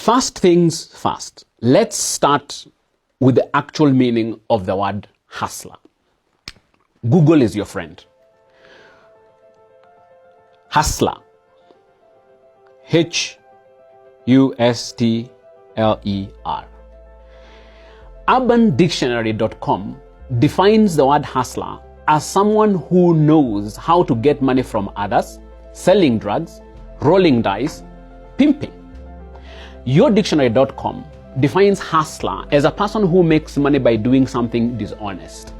First things first, let's start with the actual meaning of the word hustler. Google is your friend. Hustler. H-U-S-T-L-E-R. UrbanDictionary.com defines the word hustler as someone who knows how to get money from others, selling drugs, rolling dice, pimping. YourDictionary.com defines hustler as a person who makes money by doing something dishonest.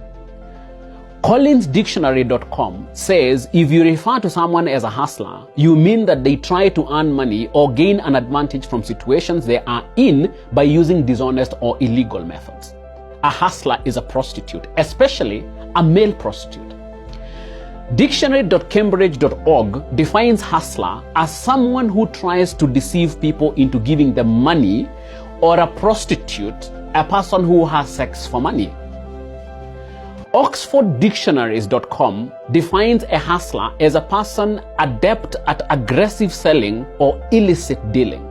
CollinsDictionary.com says if you refer to someone as a hustler, you mean that they try to earn money or gain an advantage from situations they are in by using dishonest or illegal methods. A hustler is a prostitute, especially a male prostitute. Dictionary.cambridge.org defines hustler as someone who tries to deceive people into giving them money, or a prostitute, a person who has sex for money. OxfordDictionaries.com defines a hustler as a person adept at aggressive selling or illicit dealing.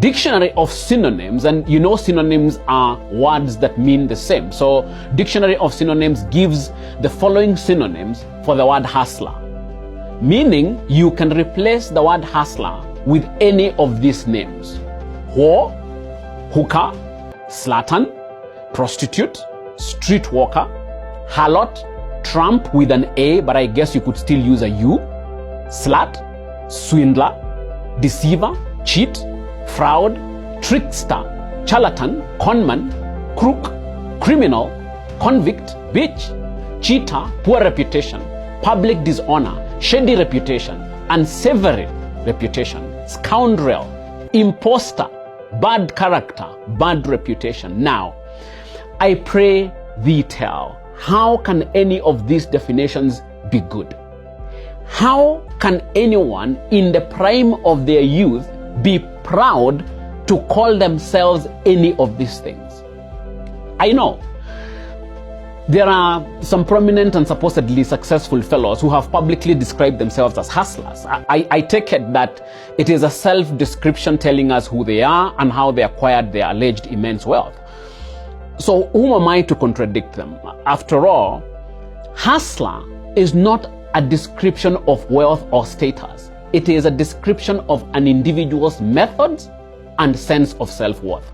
Dictionary of Synonyms, and you know synonyms are words that mean the same. So Dictionary of Synonyms gives the following synonyms for the word hustler, meaning you can replace the word hustler with any of these names: whore, hooker, slattern, prostitute, streetwalker, harlot, tramp with an A, but I guess you could still use a U, slut, swindler, deceiver, cheat, fraud, trickster, charlatan, conman, crook, criminal, convict, bitch, cheater, poor reputation, public dishonor, shady reputation, unsavory reputation, scoundrel, imposter, bad character, bad reputation. Now, I pray thee tell, how can any of these definitions be good? How can anyone in the prime of their youth be proud to call themselves any of these things? I know there are some prominent and supposedly successful fellows who have publicly described themselves as hustlers. I take it that it is a self-description telling us who they are and how they acquired their alleged immense wealth. So who am I to contradict them? After all, hustler is not a description of wealth or status. It is a description of an individual's methods and sense of self-worth.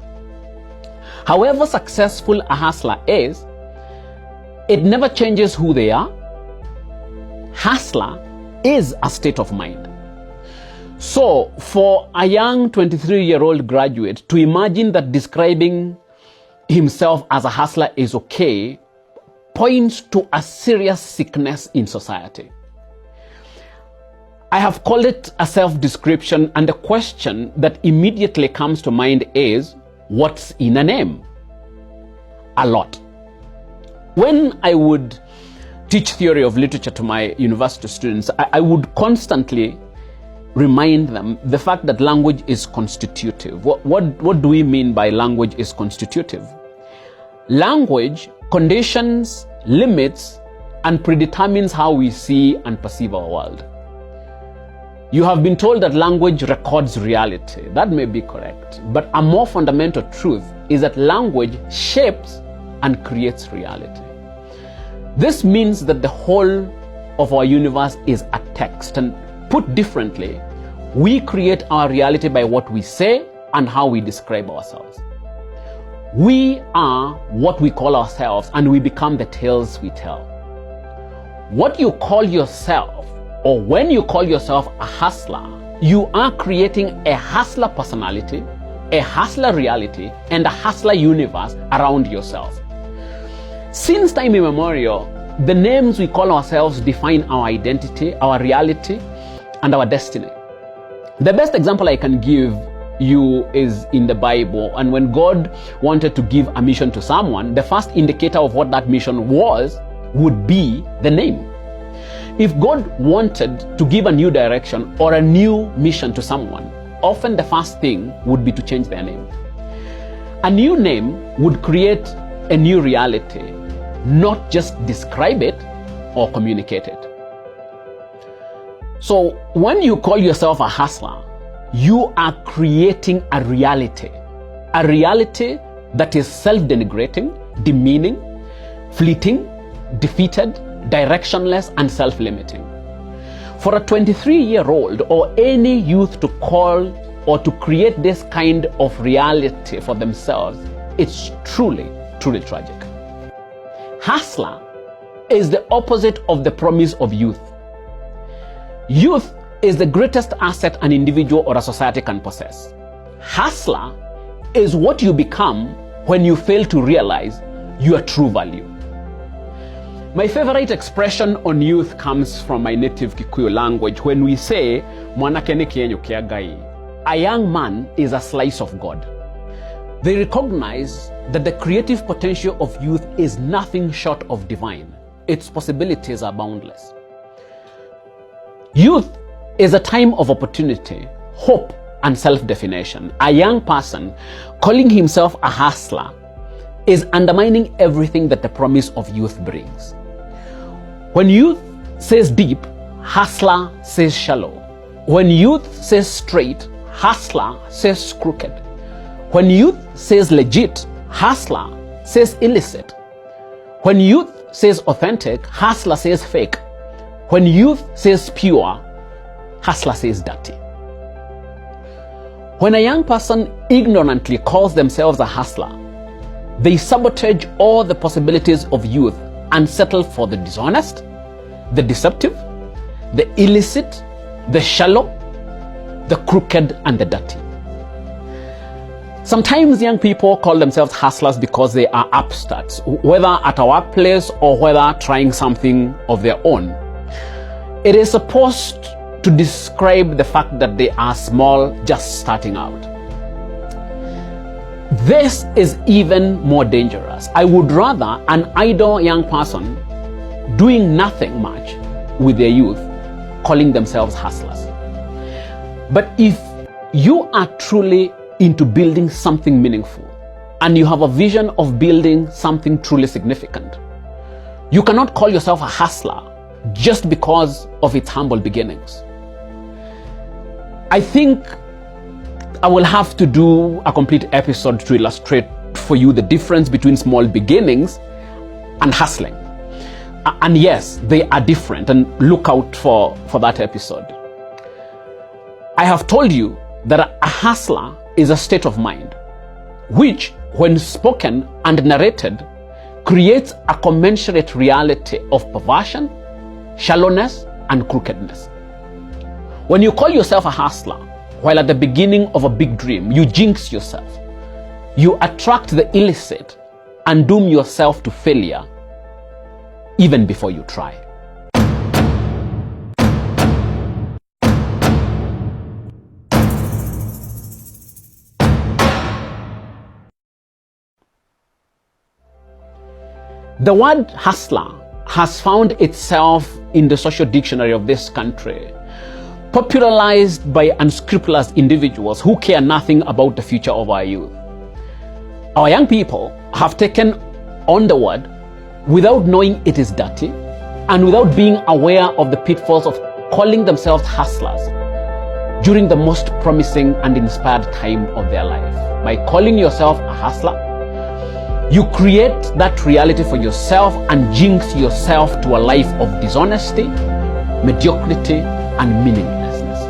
However successful a hustler is, it never changes who they are. Hustler is a state of mind. So for a young 23-year-old graduate to imagine that describing himself as a hustler is okay points to a serious sickness in society. I have called it a self-description, and the question that immediately comes to mind is, what's in a name? A lot. When I would teach theory of literature to my university students, I would constantly remind them the fact that language is constitutive. What do we mean by language is constitutive? Language conditions, limits, and predetermines how we see and perceive our world. You have been told that language records reality. That may be correct, but a more fundamental truth is that language shapes and creates reality. This means that the whole of our universe is a text, and put differently, we create our reality by what we say and how we describe ourselves. We are what we call ourselves, and we become the tales we tell. What you call yourself, or when you call yourself a hustler, you are creating a hustler personality, a hustler reality, and a hustler universe around yourself. Since time immemorial, the names we call ourselves define our identity, our reality, and our destiny. The best example I can give you is in the Bible, and when God wanted to give a mission to someone, the first indicator of what that mission was would be the name. If God wanted to give a new direction or a new mission to someone, often the first thing would be to change their name. A new name would create a new reality, not just describe it or communicate it. So when you call yourself a hustler, you are creating a reality that is self-denigrating, demeaning, fleeting, defeated, directionless, and self-limiting. For a 23-year-old or any youth to call or to create this kind of reality for themselves, it's truly, truly tragic. Hustler is the opposite of the promise of youth. Youth is the greatest asset an individual or a society can possess. Hustler is what you become when you fail to realize your true value. My favorite expression on youth comes from my native Kikuyu language when we say, "Mwanake ni kienyo kia Ngai." A young man is a slice of God. They recognize that the creative potential of youth is nothing short of divine. Its possibilities are boundless. Youth is a time of opportunity, hope, and self-definition. A young person calling himself a hustler is undermining everything that the promise of youth brings. When youth says deep, hustler says shallow. When youth says straight, hustler says crooked. When youth says legit, hustler says illicit. When youth says authentic, hustler says fake. When youth says pure, hustler says dirty. When a young person ignorantly calls themselves a hustler, they sabotage all the possibilities of youth and settle for the dishonest, the deceptive, the illicit, the shallow, the crooked, and the dirty. Sometimes young people call themselves hustlers because they are upstarts, whether at a workplace or whether trying something of their own. It is supposed to describe the fact that they are small, just starting out. This is even more dangerous. I would rather an idle young person doing nothing much with their youth calling themselves hustlers. But if you are truly into building something meaningful and you have a vision of building something truly significant, you cannot call yourself a hustler just because of its humble beginnings. I think I will have to do a complete episode to illustrate for you the difference between small beginnings and hustling. And yes, they are different, and look out for that episode. I have told you that a hustler is a state of mind, which, when spoken and narrated, creates a commensurate reality of perversion, shallowness, and crookedness. When you call yourself a hustler, while at the beginning of a big dream, you jinx yourself. You attract the illicit and doom yourself to failure even before you try. The word hustler has found itself in the social dictionary of this country, popularized by unscrupulous individuals who care nothing about the future of our youth. Our young people have taken on the word without knowing it is dirty and without being aware of the pitfalls of calling themselves hustlers during the most promising and inspired time of their life. By calling yourself a hustler, you create that reality for yourself and jinx yourself to a life of dishonesty, mediocrity, and meaninglessness.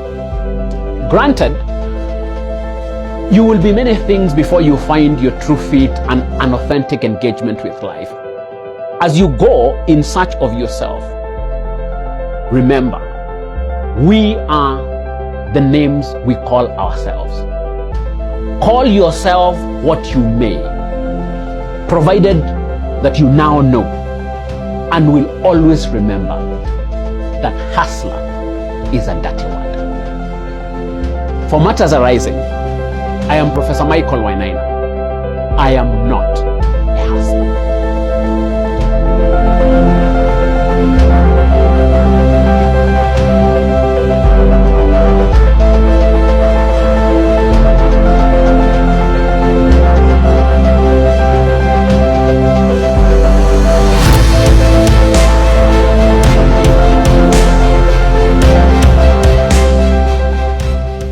Granted, you will be many things before you find your true fit and an authentic engagement with life. As you go in search of yourself, remember, we are the names we call ourselves. Call yourself what you may, provided that you now know and will always remember that hustler is a dirty word. For Matters Arising, I am Professor Michael Wainaina. I am not